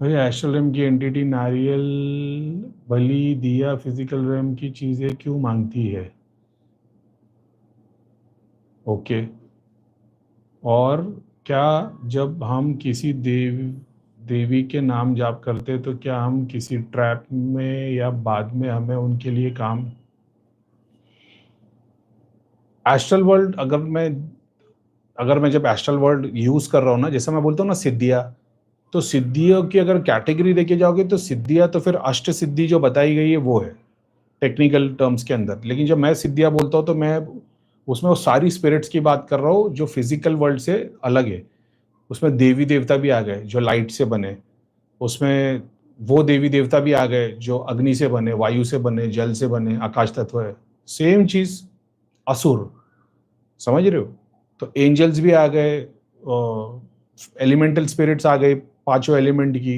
भाई astral RAM की entity नारियल बलि दिया फिजिकल रेम की चीजें क्यों मांगती है? ओके। और क्या जब हम किसी देवी के नाम जाप करते तो क्या हम किसी ट्रैप में या बाद में हमें उनके लिए काम? एस्ट्रल वर्ल्ड अगर मैं जब एस्ट्रल वर्ल्ड यूज कर रहा हूँ ना, जैसे मैं बोलता हूँ ना सिद्धियाँ, तो सिद्धियों की अगर कैटेगरी देखे जाओगे तो सिद्धियाँ तो फिर अष्ट सिद्धि जो बताई गई है वो है टेक्निकल टर्म्स के अंदर। लेकिन जब मैं सिद्धियाँ बोलता हूँ तो मैं उसमें वो सारी स्पिरिट्स की बात कर रहा हूँ जो फिजिकल वर्ल्ड से अलग है। उसमें देवी देवता भी आ गए जो लाइट से बने, उसमें वो देवी देवता भी आ गए जो अग्नि से बने, वायु से बने, जल से बने, आकाश तत्व है। सेम चीज असुर, समझ रहे हो? तो एंजल्स भी आ गए, एलिमेंटल स्पिरिट्स आ गई, पांचों एलिमेंट की,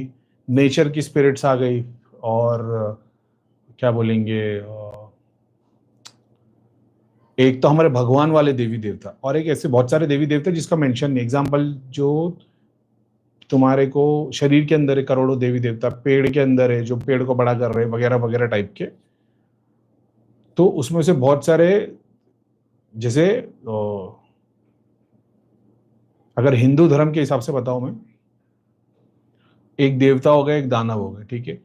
नेचर की स्पिरिट्स आ गई, और क्या बोलेंगे, एक तो हमारे भगवान वाले देवी देवता, और एक ऐसे बहुत सारे देवी देवता जिसका मेंशन नहीं। एग्जाम्पल जो तुम्हारे को शरीर के अंदर है करोड़ों देवी देवता, पेड़ के अंदर है जो पेड़ को बड़ा कर रहे हैं वगैरह वगैरह टाइप के। तो उसमें से बहुत सारे, जैसे अगर हिंदू धर्म के हिसाब से बताऊं मैं, एक देवता हो गए, एक दानव हो गए, ठीक है।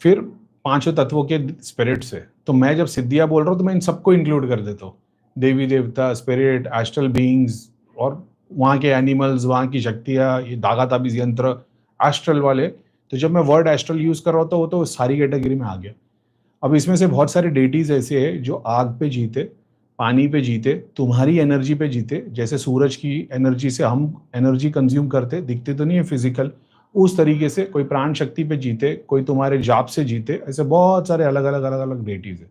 फिर पांचों तत्वों के स्पिरिट्स है। तो मैं जब सिद्धियां बोल रहा हूँ तो मैं इन सबको इंक्लूड कर देता हूँ, देवी देवता, स्पिरिट, एस्ट्रल बीइंग्स, और वहाँ के एनिमल्स, वहाँ की शक्तियाँ, ये दागा ताबीज यंत्र, एस्ट्रल वाले। तो जब मैं वर्ड एस्ट्रल यूज कर रहा होता हूँ तो सारी कैटेगरी में आ गया। अब इसमें से बहुत सारे डेटीज ऐसे हैं जो आग पे जीते, पानी पे जीते, तुम्हारी एनर्जी पे जीते। जैसे सूरज की एनर्जी से हम एनर्जी कंज्यूम करते, दिखते तो नहीं है फिजिकल, उस तरीके से कोई प्राण शक्ति पे जीते, कोई तुम्हारे जाप से जीते। ऐसे बहुत सारे अलग अलग अलग अलग डेटीज है।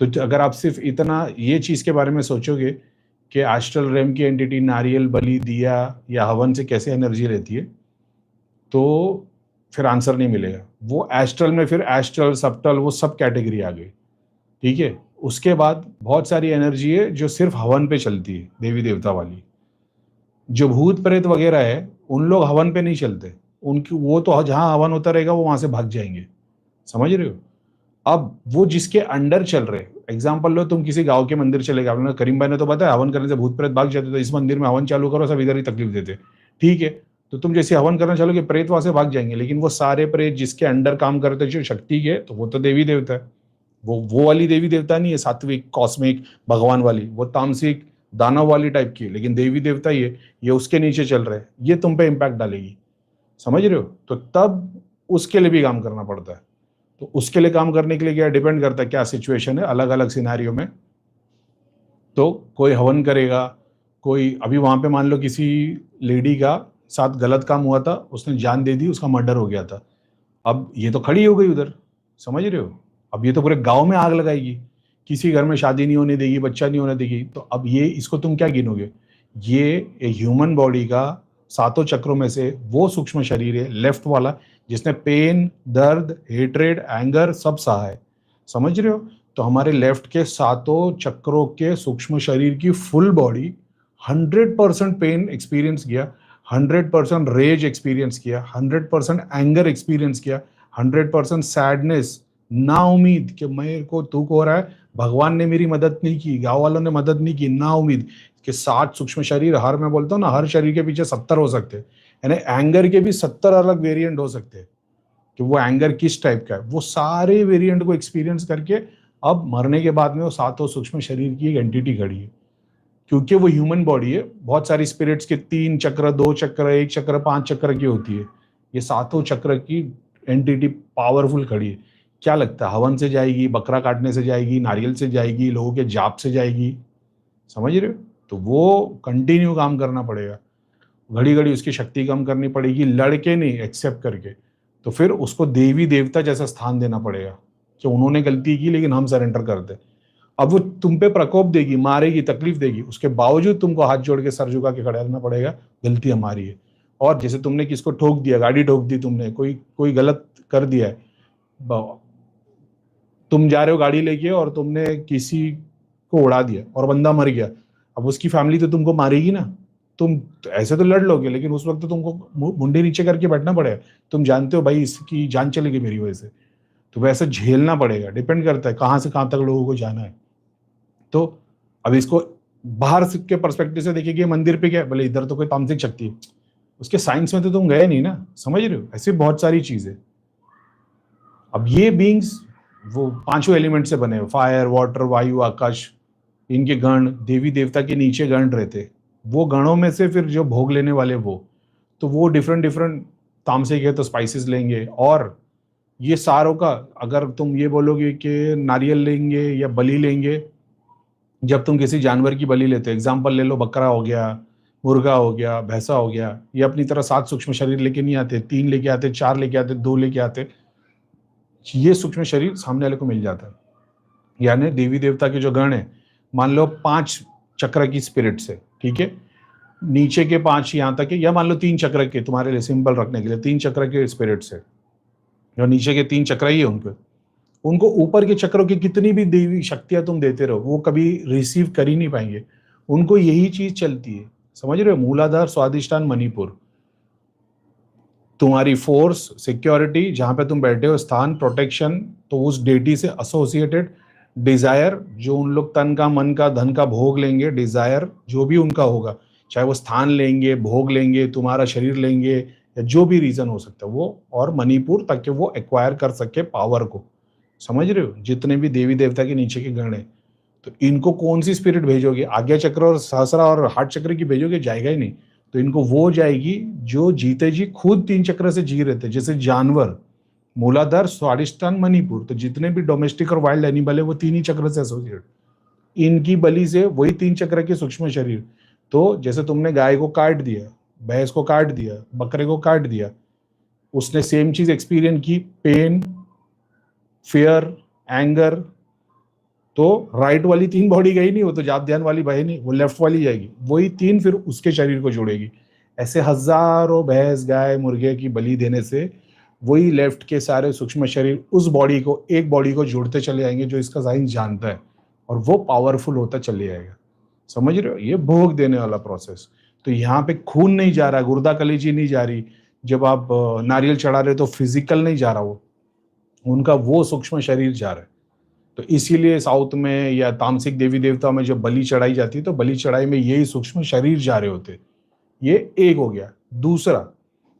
तो अगर आप सिर्फ इतना ये चीज के बारे में सोचोगे कि एस्ट्रल रेम की एंटिटी नारियल बलि दिया या हवन से कैसे एनर्जी रहती है, तो फिर आंसर नहीं मिलेगा। वो एस्ट्रल में फिर एस्ट्रल, सप्टल, वो सब कैटेगरी आ गई, ठीक है। उसके बाद बहुत सारी एनर्जी है जो सिर्फ हवन पे चलती है, देवी देवता वाली। जो भूत प्रेत वगैरह है उन लोग हवन पे नहीं चलते, उनकी वो तो जहां हवन होता रहेगा वो वहां से भाग जाएंगे, समझ रहे हो? अब वो जिसके अंडर चल रहे, एग्जाम्पल लो, तुम किसी गांव के मंदिर चले गए, आपने करीम भाई ने तो बताया हवन करने से भूत प्रेत भाग जाते, तो इस मंदिर में हवन चालू करो, सब इधर ही तकलीफ देते, ठीक है। तो तुम जैसे हवन करना चलोगे प्रेत वहां से भाग जाएंगे। लेकिन वो सारे प्रेत जिसके अंडर काम करते जो शक्ति के, तो वो तो देवी देवता है। वो वाली देवी देवता नहीं है सात्विक कॉस्मिक भगवान वाली, वो तामसिक दानव वाली टाइप की है, लेकिन देवी देवता ये उसके नीचे चल रहे हैं, ये तुम पे इम्पैक्ट डालेगी, समझ रहे हो? तो तब उसके लिए भी काम करना पड़ता है। तो उसके लिए काम करने के लिए क्या डिपेंड करता है क्या सिचुएशन है, अलग अलग सिनारियों में। तो कोई हवन करेगा, कोई अभी वहां पे मान लो किसी लेडी का साथ गलत काम हुआ था, उसने जान दे दी, उसका मर्डर हो गया था। अब ये तो खड़ी हो गई उधर, समझ रहे हो? अब ये तो पूरे गांव में आग लगाएगी, किसी घर में शादी नहीं होने देगी, बच्चा नहीं होने देगी। तो अब ये इसको तुम क्या गिनोगे? ये एक ह्यूमन बॉडी का सातों चक्रों में से वो सूक्ष्म शरीर है लेफ्ट वाला, जिसने पेन, दर्द, हेट्रेड, एंगर सब सहा है, समझ रहे हो? तो हमारे लेफ्ट के सातों चक्रों के सूक्ष्म शरीर की फुल बॉडी 100% पेन एक्सपीरियंस किया, 100% रेज एक्सपीरियंस किया, 100% एंगर एक्सपीरियंस किया, 100% सैडनेस, ना उम्मीद कि मेरे को दुख हो रहा है, भगवान ने मेरी मदद नहीं की, गांव वालों ने मदद नहीं की, ना उम्मीद कि 60 सूक्ष्म शरीर, हर मैं बोलता हूँ ना हर शरीर के पीछे 70 हो सकते हैं, यानी एंगर के भी 70 अलग वेरिएंट हो सकते हैं कि वो एंगर किस टाइप का है। वो सारे वेरिएंट को एक्सपीरियंस करके अब मरने के बाद में वो सातों सूक्ष्म शरीर की एक एंटिटी खड़ी है। क्योंकि वो ह्यूमन बॉडी है, बहुत सारी स्पिरिट्स के 3 चक्र, 2 चक्र, 1 चक्र, 5 चक्र की होती है। ये सातों चक्र की एंटिटी पावरफुल खड़ी है। क्या लगता है हवन से जाएगी, बकरा काटने से जाएगी, नारियल से जाएगी, लोगों के जाप से जाएगी, समझ रहे हो? तो वो कंटिन्यू काम करना पड़ेगा, घड़ी घड़ी उसकी शक्ति कम करनी पड़ेगी, लड़के नहीं एक्सेप्ट करके। तो फिर उसको देवी देवता जैसा स्थान देना पड़ेगा कि उन्होंने गलती की लेकिन हम सरेंडर कर दे। अब वो तुम पे प्रकोप देगी, मारेगी, तकलीफ देगी, उसके बावजूद तुमको हाथ जोड़ के सर झुका के खड़ा रहना पड़ेगा, गलती हमारी है। और जैसे तुमने किसको ठोक दिया, गाड़ी ठोक दी तुमने, कोई कोई गलत कर दिया है, तुम जा रहे हो गाड़ी लेके और तुमने किसी को उड़ा दिया और बंदा मर गया, अब उसकी फैमिली तो तुमको मारेगी ना। तुम ऐसे तो लड़ लोगे, लेकिन उस वक्त तो तुमको मुंडी नीचे करके बैठना पड़ेगा। तुम जानते हो भाई इसकी जान चलेगी मेरी वजह से, तो वैसे झेलना पड़ेगा। डिपेंड करता है कहाँ से कहाँ तक लोगों को जाना है। तो अब इसको बाहर के पर्सपेक्टिव से देखिए कि मंदिर पे क्या है, बोले इधर तो कोई तांत्रिक शक्ति है, उसके साइंस में तो तुम गए नहीं ना, समझ रहे हो? ऐसी बहुत सारी चीजें। अब ये बीइंग्स वो पांचों एलिमेंट से बने, फायर, वाटर, वायु, आकाश, इनके गण, देवी देवता के नीचे गण रहते, वो गणों में से फिर जो भोग लेने वाले तो वो डिफरेंट डिफरेंट तामसिक है तो स्पाइसेस लेंगे। और ये सारों का अगर तुम ये बोलोगे कि नारियल लेंगे या बलि लेंगे, जब तुम किसी जानवर की बलि लेते हो, एग्जाम्पल ले लो, बकरा हो गया, मुर्गा हो गया, भैंसा हो गया, ये अपनी तरह 7 सूक्ष्म शरीर लेके नहीं आते, 3 लेके आते, 4 लेके आते, 2 लेके आते। ये सूक्ष्म शरीर सामने वाले को मिल जाता है। यानी देवी देवता के जो गण है, मान लो 5 चक्र की स्पिरिट्स है, ठीक है, नीचे के 5 यहाँ तक है, या मान लो 3 चक्र के, तुम्हारे लिए सिंपल रखने के लिए 3 चक्र के स्पिरिट्स है, जो नीचे के 3 चक्र ही है उनको ऊपर के चक्रों की कितनी भी देवी शक्तियां तुम देते रहो, वो कभी रिसीव कर ही नहीं पाएंगे। उनको यही चीज चलती है, समझ रहे हो? मूलाधार, स्वादिष्ठान, मणिपुर, तुम्हारी फोर्स, सिक्योरिटी, जहां पे तुम बैठे हो स्थान, प्रोटेक्शन, तो उस डेटी से एसोसिएटेड डिजायर, जो उन लोग तन का, मन का, धन का भोग लेंगे, डिजायर जो भी उनका होगा, चाहे वो स्थान लेंगे, भोग लेंगे, तुम्हारा शरीर लेंगे, या जो भी रीजन हो सकता है वो, और मणिपुर, ताकि वो एक्वायर कर सके पावर को। समझ रहे हो? जितने भी देवी देवता के नीचे के गण है, तो इनको कौन सी स्पिरिट भेजोगे? आज्ञा चक्र और सहस्रा और हार्ट चक्र की भेजोगे, जाएगा ही नहीं। तो इनको वो जाएगी जो जीते जी खुद 3 चक्र से जी रहे थे, जैसे जानवर, मूलाधार, स्वादिष्ठान, मणिपुर, तो जितने भी डोमेस्टिक और वाइल्ड एनिमल है वो 3 ही चक्र से एसोसिएट, इनकी बलि से वही 3 चक्र के सूक्ष्म शरीर। तो जैसे तुमने गाय को काट दिया, भैंस को काट दिया, बकरे को काट दिया, उसने सेम चीज एक्सपीरियंस की, पेन, फियर, एंगर, तो राइट वाली 3 बॉडी गई नहीं, वो तो जाप ध्यान वाली बहे नहीं, वो लेफ्ट वाली जाएगी, वही 3 फिर उसके शरीर को जोड़ेगी। ऐसे हजारों भैंस, गाय, मुर्गे की बलि देने से वही लेफ्ट के सारे सूक्ष्म शरीर उस बॉडी को, एक बॉडी को जोड़ते चले जाएंगे, जो इसका साइंस जानता है, और वो पावरफुल होता चले जाएगा। समझ रहे हो? ये भोग देने वाला प्रोसेस। तो यहाँ पे खून नहीं जा रहा, गुर्दा कलेजी नहीं जा रही, जब आप नारियल चढ़ा रहे तो फिजिकल नहीं जा रहा, वो उनका वो सूक्ष्म शरीर जा रहा है। तो इसीलिए साउथ में या तामसिक देवी देवता में जब बलि चढ़ाई जाती है, तो बलि चढ़ाई में यही सूक्ष्म शरीर जा रहे होते। ये एक हो गया। दूसरा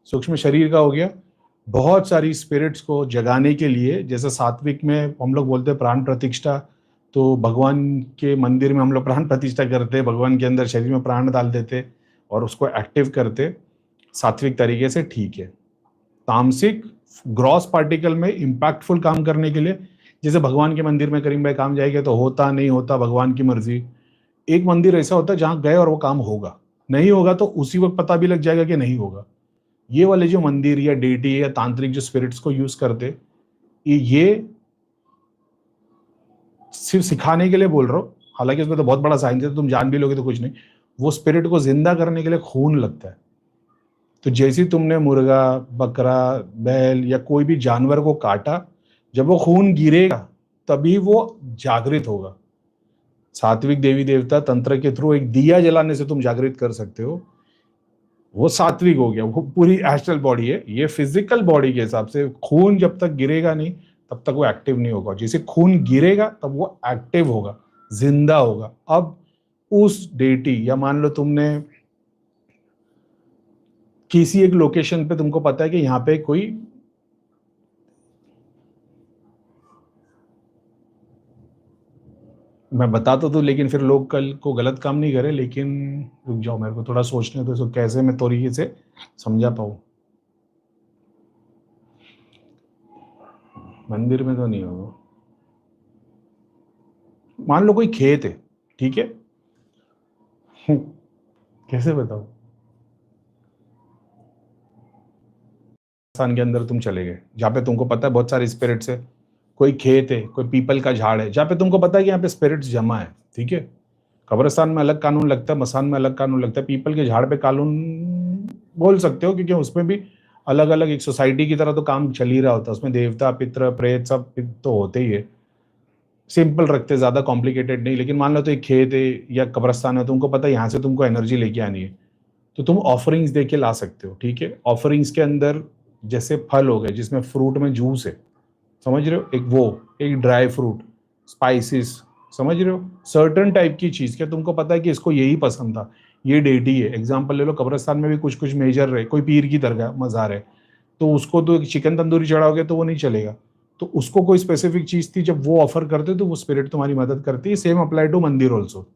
सूक्ष्म शरीर का हो गया, बहुत सारी स्पिरिट्स को जगाने के लिए, जैसे सात्विक में हम लोग बोलते हैं प्राण प्रतिष्ठा, तो भगवान के मंदिर में हम लोग प्राण प्रतिष्ठा करते, भगवान के अंदर शरीर में प्राण डाल देते और उसको एक्टिव करते सात्विक तरीके से, ठीक है। तामसिक ग्रॉस पार्टिकल में इंपैक्टफुल काम करने के लिए, जैसे भगवान के मंदिर में करीम भाई काम जाएगा तो होता नहीं होता भगवान की मर्जी। एक मंदिर ऐसा होता है जहां गए और वो काम होगा, नहीं होगा तो उसी वक्त पता भी लग जाएगा कि नहीं होगा। ये वाले जो मंदिर या डेटी या तांत्रिक जो स्पिरिट्स को यूज करते, ये सिर्फ सिखाने के लिए बोल रहा हूँ, हालांकि उसमें तो बहुत बड़ा साइंस है, तुम जान भी लोगे तो कुछ नहीं। वो स्पिरिट को जिंदा करने के लिए खून लगता है। तो जैसे तुमने मुर्गा, बकरा, बैल या कोई भी जानवर को काटा, जब वो खून गिरेगा तभी वो जागृत होगा। सात्विक देवी देवता तंत्र के थ्रू एक दिया जलाने से तुम जागृत कर सकते हो, वो सात्विक हो गया। वो पूरी एस्ट्रल बॉडी है, ये फिजिकल बॉडी के हिसाब से खून जब तक गिरेगा नहीं तब तक वो एक्टिव नहीं होगा। जैसे खून गिरेगा तब वो एक्टिव होगा, जिंदा होगा। अब उस डेटी, या मान लो तुमने किसी एक लोकेशन पे, तुमको पता है कि यहाँ पे कोई मैं बता तो दूं, लेकिन फिर लोग कल को गलत काम नहीं करे, लेकिन रुक जाओ, मेरे को थोड़ा सोचने दो इसको कैसे मैं तरीके से समझा पाऊं। मंदिर में तो नहीं होगा, मान लो कोई खेत है, ठीक है कैसे बताओ, स्थान के अंदर तुम चले गए जहाँ पे तुमको पता है बहुत सारे स्पिरिट्स है, कोई खेत है, कोई पीपल का झाड़ है जहाँ पे तुमको पता है कि यहाँ पे स्पिरिट्स जमा है, ठीक है। कब्रिस्तान में अलग कानून लगता है, मसान में अलग कानून लगता है, पीपल के झाड़ पे कानून बोल सकते हो, क्योंकि उसमें भी अलग अलग एक सोसाइटी की तरह तो काम चल ही रहा होता है, उसमें देवता, पितृ, प्रेत सब तो होते ही है। सिंपल रखते, ज्यादा कॉम्प्लिकेटेड नहीं। लेकिन मान लो तो एक खेत है या कब्रिस्तान है, तुमको पता है यहाँ से तुमको एनर्जी लेके आनी है, तो तुम ऑफरिंग्स दे के ला सकते हो, ठीक है। ऑफरिंग्स के अंदर जैसे फल हो गए जिसमें फ्रूट में जूस है, समझ रहे हो, एक ड्राई फ्रूट, स्पाइसेस, समझ रहे हो, सर्टन टाइप की चीज, क्या तुमको पता है कि इसको यही पसंद था, ये डेटी है। एग्जाम्पल ले लो, कब्रिस्तान में भी कुछ कुछ मेजर रहे, कोई पीर की दरगाह मज़ार है, तो उसको तो एक चिकन तंदूरी चढ़ाओगे तो वो नहीं चलेगा, तो उसको कोई स्पेसिफिक चीज थी, जब वो ऑफर करते तो वो स्पिरिट तुम्हारी मदद करती है। सेम अप्लाई टू मंदिर ऑल्सो।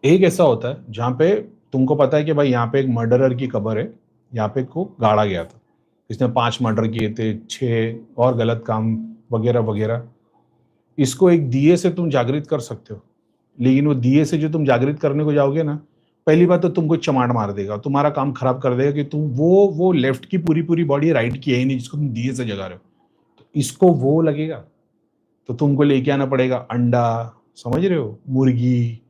एक ऐसा होता है जहाँ पे तुमको पता है कि भाई यहाँ पे एक मर्डरर की कब्र है, यहाँ पे को गाड़ा गया था, इसने 5 मर्डर किए थे, 6 और गलत काम वगैरह वगैरह। इसको एक दिए से तुम जागृत कर सकते हो, लेकिन वो दिए से जो तुम जागृत करने को जाओगे ना, पहली बात तो तुमको चमाट मार देगा, तुम्हारा काम खराब कर देगा कि तुम वो लेफ्ट की पूरी पूरी बॉडी राइट की है ही नहीं जिसको तुम दिए से जगा रहे हो, तो इसको वो लगेगा, तो तुमको लेके आना पड़ेगा अंडा, समझ रहे हो, मुर्गी,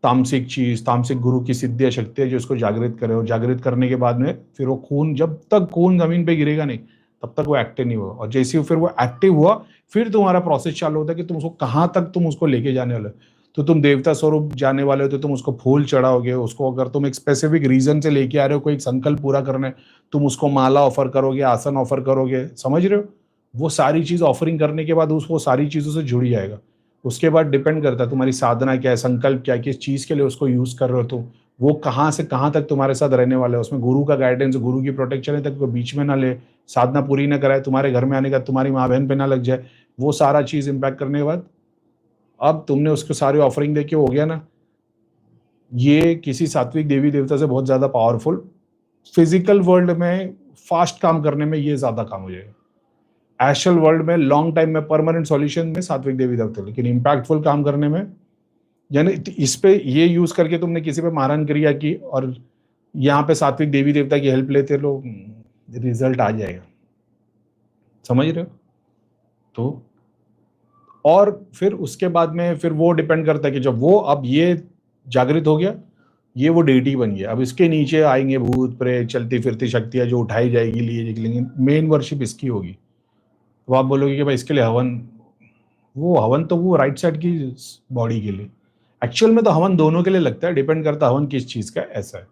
तामसिक चीज, तामसिक गुरु की सिद्धियां शक्तियां जो इसको जागृत करे, और जागृत करने के बाद में फिर वो खून, जब तक खून जमीन पे गिरेगा नहीं तब तक वो एक्टिव नहीं हुआ, और जैसे ही फिर वो एक्टिव हुआ फिर तुम्हारा प्रोसेस चालू होता है कि तुम उसको कहाँ तक तुम उसको लेके जाने वाले हो। तो तुम देवता स्वरूप जाने वाले हो तो तुम उसको फूल चढ़ाओगे, उसको अगर तुम एक स्पेसिफिक रीजन से लेके आ रहे हो, कोई संकल्प पूरा करना है, तुम उसको माला ऑफर करोगे, आसन ऑफर करोगे, समझ रहे हो। वो सारी चीज ऑफरिंग करने के बाद वो सारी चीजों से जुड़ जाएगा। उसके बाद डिपेंड करता है तुम्हारी साधना क्या है, संकल्प क्या है, किस चीज के लिए उसको यूज कर रहे हो तुम, वो कहाँ से कहाँ तक तुम्हारे साथ रहने वाला है, उसमें गुरु का गाइडेंस, गुरु की प्रोटेक्शन है तक कोई बीच में ना ले, साधना पूरी ना कराए, तुम्हारे घर में आने का तुम्हारी माँ बहन पे ना लग जाए, वो सारा चीज इम्पैक्ट करने के बाद अब तुमने उसको सारी ऑफरिंग देके हो गया ना, ये किसी सात्विक देवी देवता से बहुत ज्यादा पावरफुल, फिजिकल वर्ल्ड में फास्ट काम करने में ये ज्यादा काम हो जाएगा, एस्ट्रल वर्ल्ड में लॉन्ग टाइम में परमानेंट सॉल्यूशन में सात्विक देवी देवता, लेकिन इम्पैक्टफुल काम करने में, यानी इस पे ये यूज करके तुमने किसी पे मारन क्रिया की और यहाँ पे सात्विक देवी देवता की हेल्प लेते लो, रिजल्ट आ जाएगा, समझ रहे हो। तो और फिर उसके बाद में फिर वो डिपेंड करता है कि जब वो अब ये जागृत हो गया, ये वो डेटी बन गया, अब इसके नीचे आएंगे भूत प्रेत चलती फिरती शक्तियां जो उठाई जाएगी, लिए जाएगी, लेकिन मेन वर्शिप इसकी होगी। तो आप बोलोगे कि भाई इसके लिए हवन, वो हवन तो वो राइट साइड की बॉडी के लिए, एक्चुअल में तो हवन दोनों के लिए लगता है, डिपेंड करता है हवन किस चीज का, ऐसा है।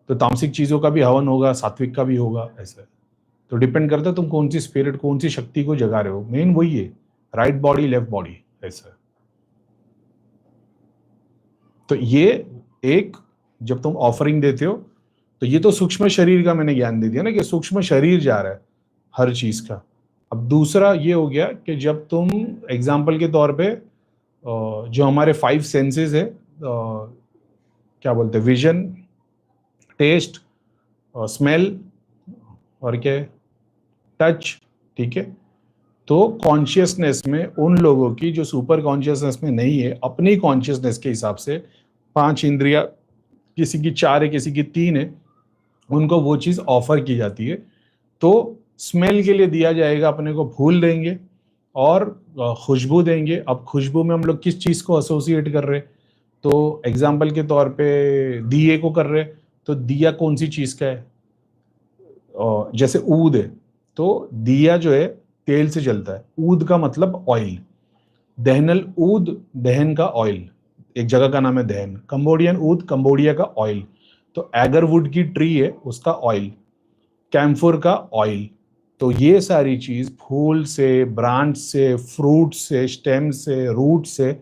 तो तामसिक चीजों का भी हवन होगा, सात्विक का भी होगा, ऐसा है। तो डिपेंड करता है तुम कौन सी स्पिरिट, कौन सी शक्ति को जगा रहे हो, मेन वही है, राइट बॉडी लेफ्ट बॉडी, ऐसा है। तो ये एक, जब तुम ऑफरिंग देते हो तो ये तो सूक्ष्म शरीर का मैंने ज्ञान दे दिया ना कि सूक्ष्म शरीर जा रहा है हर चीज का। अब दूसरा ये हो गया कि जब तुम एग्जाम्पल के तौर पे जो हमारे 5 सेंसेस है, क्या बोलते हैं, विजन, टेस्ट, स्मेल और क्या है, टच, ठीक है। तो कॉन्शियसनेस में उन लोगों की जो सुपर कॉन्शियसनेस में नहीं है, अपनी कॉन्शियसनेस के हिसाब से 5 इंद्रिया, किसी की 4 है किसी की 3 है, उनको वो चीज ऑफर की जाती है। तो स्मेल के लिए दिया जाएगा, अपने को फूल देंगे और खुशबू देंगे। अब खुशबू में हम लोग किस चीज को एसोसिएट कर रहे हैं, तो एग्जाम्पल के तौर पे दिए को कर रहे हैं, तो दिया कौन सी चीज का है, जैसे ऊद है, तो दिया जो है तेल से जलता है, ऊद का मतलब ऑयल, दहनल ऊद, दहन का ऑयल, एक जगह का नाम है दहन, कंबोडियन ऊद, कंबोडिया का ऑयल। तो एगरवुड की ट्री है उसका ऑयल, कैम्फोर का ऑयल। तो ये सारी चीज फूल से, ब्रांच से, फ्रूट से, स्टेम से, रूट से,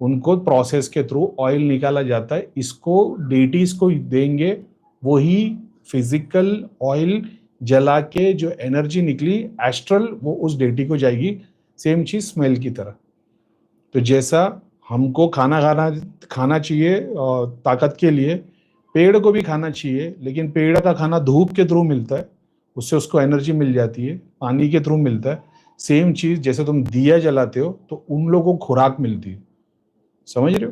उनको प्रोसेस के थ्रू ऑयल निकाला जाता है। इसको डेटीज को देंगे, वही फिजिकल ऑयल जला के जो एनर्जी निकली एस्ट्रल, वो उस डेटी को जाएगी। सेम चीज स्मेल की तरह। तो जैसा हमको खाना चाहिए ताकत के लिए, पेड़ को भी खाना चाहिए, लेकिन पेड़ का खाना धूप के थ्रू मिलता है, उससे उसको एनर्जी मिल जाती है, पानी के थ्रू मिलता है। सेम चीज जैसे तुम दिया जलाते हो तो उन लोगों को खुराक मिलती है, समझ रहे हो।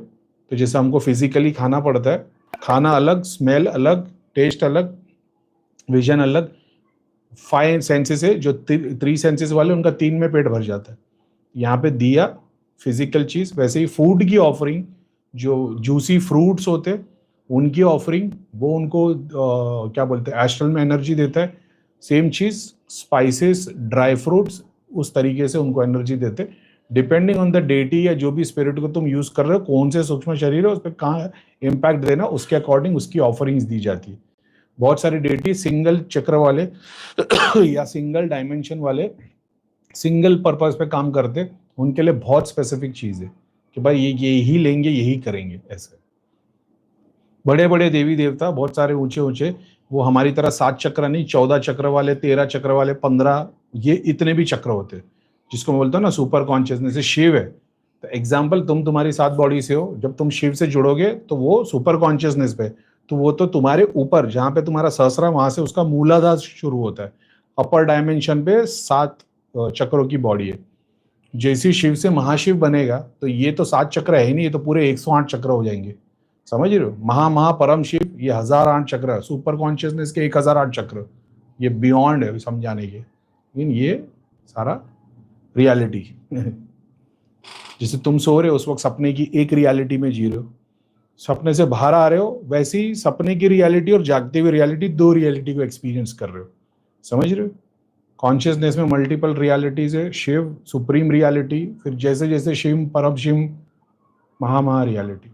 तो जैसे हमको फिजिकली खाना पड़ता है, खाना अलग, स्मेल अलग, टेस्ट अलग, विजन अलग, 5 सेंसेस है, जो 3 सेंसेस वाले उनका 3 में पेट भर जाता है। यहाँ पे दिया फिजिकल चीज, वैसे ही फूड की ऑफरिंग, जो जूसी फ्रूट्स होते हैं उनकी ऑफरिंग, वो उनको क्या बोलते हैं, एस्ट्रल में एनर्जी देता है। सेम चीज स्पाइसेस, ड्राई फ्रूट्स, उस तरीके से उनको एनर्जी देते। डिपेंडिंग ऑन द डेटी या जो भी स्पिरिट को तुम यूज कर रहे हो, कौन से सूक्ष्म शरीर है, उस पर कहाँ इम्पैक्ट देना, उसके अकॉर्डिंग उसकी ऑफरिंग्स दी जाती है। बहुत सारी डेटी सिंगल चक्र वाले या सिंगल डायमेंशन वाले सिंगल पर्पज पे काम करते, उनके लिए बहुत स्पेसिफिक चीज है कि भाई ये यही लेंगे, यही करेंगे। ऐसे बड़े बड़े देवी देवता बहुत सारे ऊंचे ऊंचे, वो हमारी तरह 7 चक्र नहीं, 14 चक्र वाले, 13 चक्र वाले, 15, ये इतने भी चक्र होते, जिसको मैं बोलता हूँ ना सुपर कॉन्शियसनेस। से शिव है तो एग्जाम्पल, तुम तुम्हारी 7 बॉडी से हो, जब तुम शिव से जुड़ोगे तो वो सुपर कॉन्शियसनेस पे, तो वो तो तुम्हारे ऊपर जहां पे तुम्हारा सहस्रा, वहां से उसका मूलाधार शुरू होता है, अपर डायमेंशन पे 7 चक्रों की बॉडी है। जैसे शिव से महाशिव बनेगा तो ये तो 7 चक्र है ही नहीं, ये तो पूरे 108 चक्र हो जाएंगे। समझ रहे हो? महा परम शिव ये 1008 चक्र, सुपर कॉन्शियसनेस के 1008 चक्र, ये बियॉन्ड है समझाने के, लेकिन ये सारा रियलिटी जैसे तुम सो रहे हो उस वक्त सपने की एक रियलिटी में जी रहे हो, सपने से बाहर आ रहे हो, वैसे ही सपने की रियलिटी और जागते हुए रियलिटी, दो रियलिटी को एक्सपीरियंस कर रहे हो। समझ रहे हो? कॉन्शियसनेस में मल्टीपल रियलिटीज है, शिव सुप्रीम रियलिटी, फिर जैसे जैसे शिव परम शिव, महा रियलिटी।